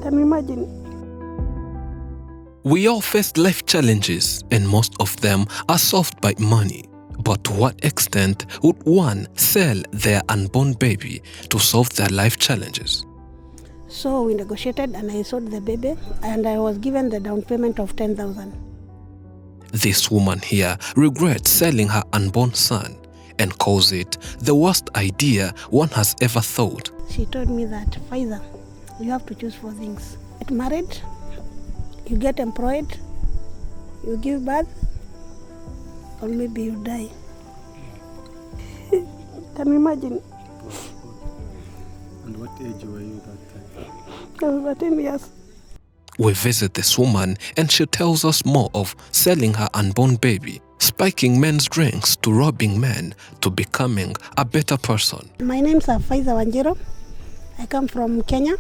Can you imagine? We all face life challenges, and most of them are solved by money. But to what extent would one sell their unborn baby to solve their life challenges? So we negotiated and I sold the baby and I was given the down payment of 10,000. This woman here regrets selling her unborn son and calls it the worst idea one has ever thought. She told me that, Faiza, you have to choose 4 things. Get married, you get employed, you give birth, or maybe you die. Can you imagine? And what age were you that time? I was 13 years. We visit this woman and she tells us more of selling her unborn baby, spiking men's drinks to robbing men to becoming a better person. My name's Faiza Wanjiru. I come from Kenya.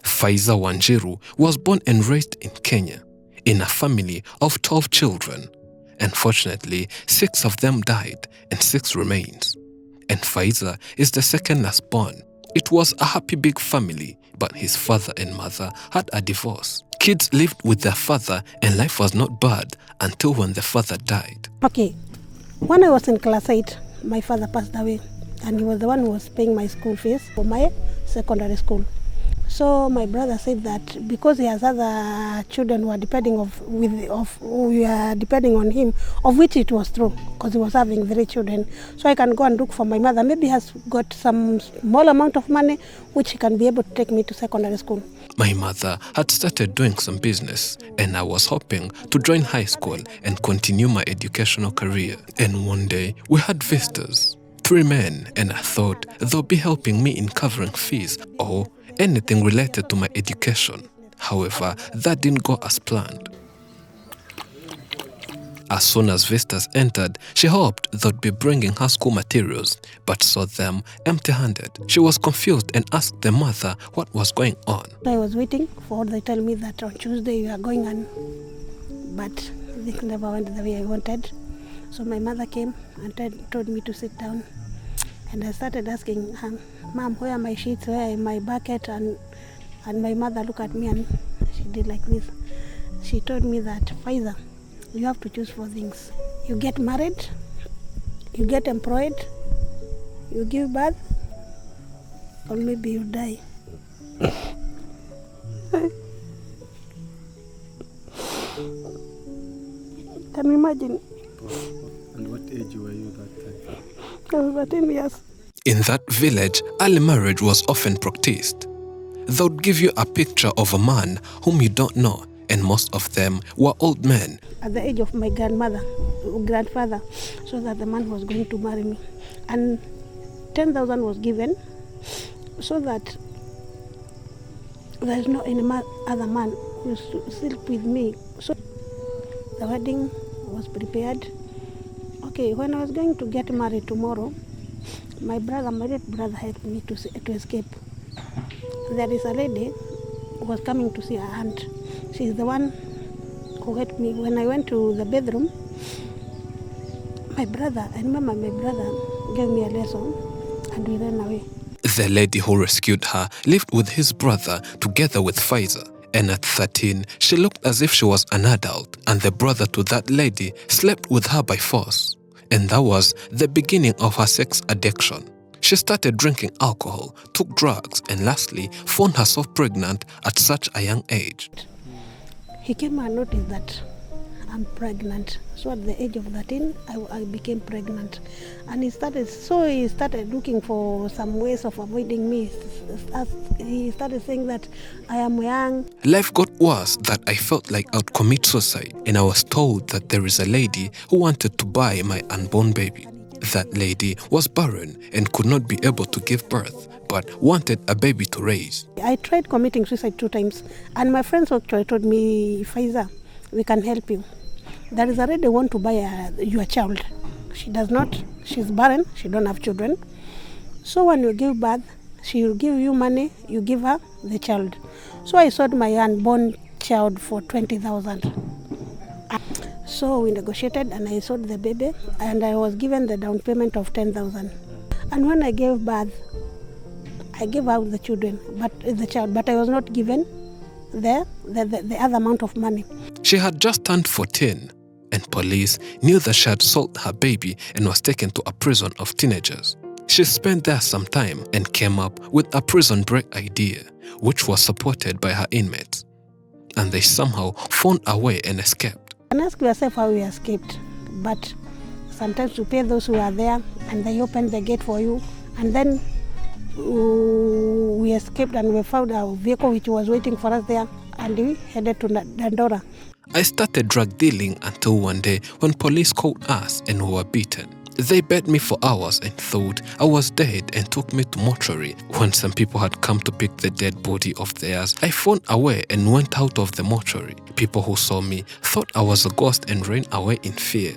Faiza Wanjiru was born and raised in Kenya in a family of 12 children. Unfortunately, 6 of them died and 6 remains. And Faiza is the second last born. It was a happy big family, but his father and mother had a divorce. Kids lived with their father and life was not bad until when the father died. Okay, when I was in class 8, my father passed away and he was the one who was paying my school fees for my secondary school. So my brother said that because he has other children who are depending on him, of which it was true, because he was having 3 children, so I can go and look for my mother. Maybe he has got some small amount of money which he can be able to take me to secondary school. My mother had started doing some business and I was hoping to join high school and continue my educational career. And one day we had visitors, 3 men, and I thought they'll be helping me in covering fees or anything related to my education. However, that didn't go as planned. As soon as visitors entered, she hoped they'd be bringing her school materials, but saw them empty-handed. She was confused and asked the mother what was going on. I was waiting for they tell me that on Tuesday you are going on, but things never went the way I wanted. So my mother came and told me to sit down. And I started asking her, Mom, where are my sheets, where are my bucket? And my mother looked at me and she did like this. She told me that, Faiza, you have to choose 4 things. You get married, you get employed, you give birth, or maybe you die. Can you imagine? And what age were you that time? I was 13 years. In that village, early marriage was often practiced. They would give you a picture of a man whom you don't know, and most of them were old men. At the age of my grandfather, so that the man was going to marry me. And 10,000 was given so that there is no any other man who is still with me. So the wedding was prepared. Okay, when I was going to get married tomorrow, my late brother helped me to escape. There is a lady who was coming to see her aunt. She's the one who helped me. When I went to the bedroom, I remember my brother gave me a lesson and we ran away. The lady who rescued her lived with his brother together with Faiza. And at 13, she looked as if she was an adult, and the brother to that lady slept with her by force. And that was the beginning of her sex addiction. She started drinking alcohol, took drugs, and lastly, found herself pregnant at such a young age. He came and noticed that I'm pregnant. So at the age of 13, I became pregnant. And he started looking for some ways of avoiding me. He started saying that I am young. Life got worse that I felt like I'd commit suicide, and I was told that there is a lady who wanted to buy my unborn baby. That lady was barren and could not be able to give birth, but wanted a baby to raise. I tried committing suicide 2 times, and my friends actually told me, Faiza, we can help you. There is a lady who wants to buy your child. She does not. She's barren. She don't have children. So when you give birth, she will give you money. You give her the child. So I sold my unborn child for 20,000. So we negotiated and I sold the baby and I was given the down payment of 10,000. And when I gave birth, I gave out the child, but I was not given the other amount of money. She had just turned 14, and police knew that she had sold her baby and was taken to a prison of teenagers. She spent there some time and came up with a prison break idea, which was supported by her inmates. And they somehow found a way and escaped. And ask yourself how we escaped. But sometimes you pay those who are there and they open the gate for you. And then we escaped and we found a vehicle which was waiting for us there, and we headed to Dandora. I started drug dealing until one day when police called us and we were beaten. They beat me for hours and thought I was dead and took me to mortuary. When some people had come to pick the dead body of theirs, I found a way and went out of the mortuary. People who saw me thought I was a ghost and ran away in fear.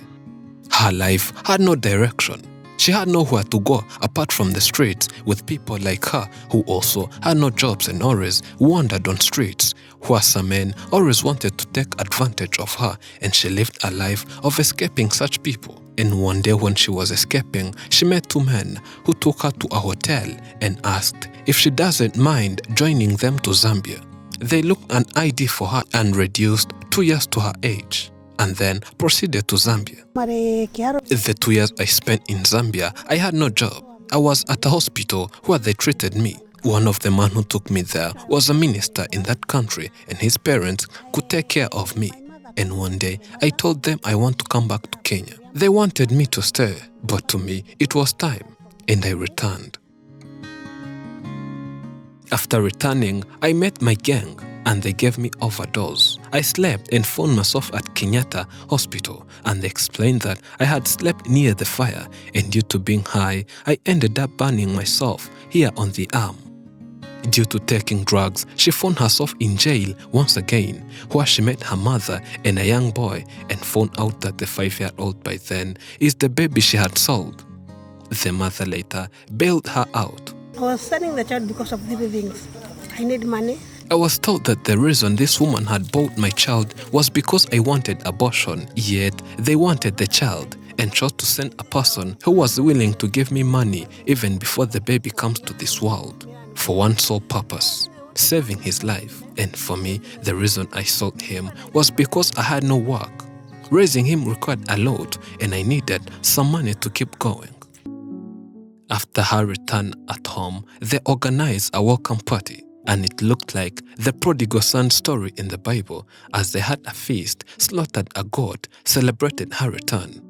Her life had no direction. She had nowhere to go apart from the streets with people like her who also had no jobs and always wandered on streets, where some men always wanted to take advantage of her, and she lived a life of escaping such people. And one day when she was escaping, she met two men who took her to a hotel and asked if she doesn't mind joining them to Zambia. They looked an ID for her and reduced 2 years to her age, and then proceeded to Zambia. The 2 years I spent in Zambia, I had no job. I was at a hospital where they treated me. One of the men who took me there was a minister in that country, and his parents could take care of me. And one day, I told them I want to come back to Kenya. They wanted me to stay, but to me, it was time, and I returned. After returning, I met my gang, and they gave me overdose. I slept and found myself at Kenyatta Hospital, and they explained that I had slept near the fire, and due to being high, I ended up burning myself here on the arm. Due to taking drugs, she found herself in jail once again, where she met her mother and a young boy and found out that the 5-year-old by then is the baby she had sold. The mother later bailed her out. I was selling the child because of three things. I need money. I was told that the reason this woman had bought my child was because I wanted abortion, yet they wanted the child and chose to send a person who was willing to give me money even before the baby comes to this world, for one sole purpose, saving his life. And for me, the reason I sold him was because I had no work. Raising him required a lot, and I needed some money to keep going. After her return at home, they organized a welcome party, and it looked like the prodigal son story in the Bible, as they had a feast, slaughtered a goat, celebrated her return.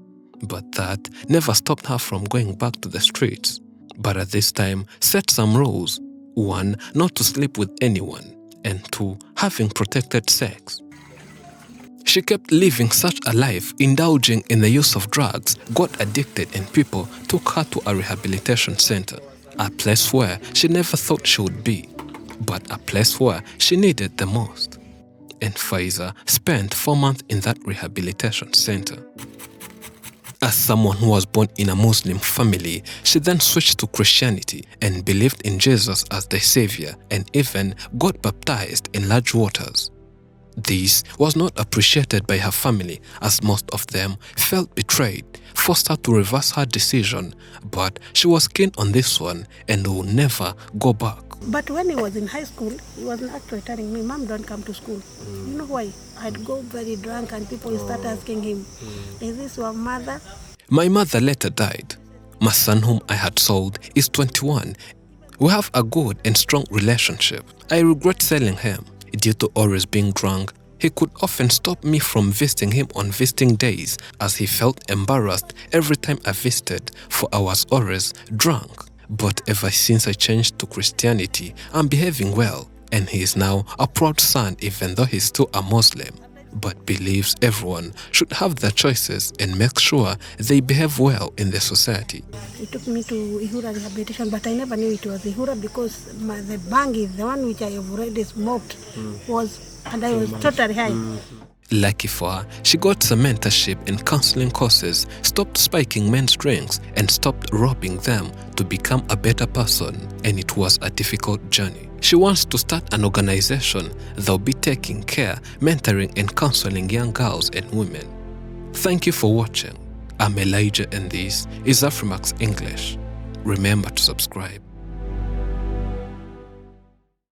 But that never stopped her from going back to the streets, but at this time set some rules. 1, not to sleep with anyone, and 2, having protected sex. She kept living such a life, indulging in the use of drugs, got addicted, and people took her to a rehabilitation center, a place where she never thought she would be, but a place where she needed the most. And Faiza spent 4 months in that rehabilitation center. As someone who was born in a Muslim family, she then switched to Christianity and believed in Jesus as the Savior, and even got baptized in large waters. This was not appreciated by her family, as most of them felt betrayed, forced her to reverse her decision, but she was keen on this one and would never go back. But when he was in high school, he was actually telling me, Mom, don't come to school. You know why? I'd go very drunk and people start asking him, is this your mother? My mother later died. My son, whom I had sold, is 21. We have a good and strong relationship. I regret selling him. Due to always being drunk, he could often stop me from visiting him on visiting days, as he felt embarrassed every time I visited, for I was always drunk. But ever since I changed to Christianity, I'm behaving well, and he is now a proud son even though he's still a Muslim, but believes everyone should have their choices and make sure they behave well in the society. He took me to Ihura rehabilitation, but I never knew it was Ihura because the bangi, the one which I have already smoked, was, and I was totally high. Lucky for her, she got some mentorship and counseling courses, stopped spiking men's drinks, and stopped robbing them to become a better person, and it was a difficult journey. She wants to start an organization that'll be taking care, mentoring, and counseling young girls and women. Thank you for watching. I'm Elijah, and this is Afrimax English. Remember to subscribe.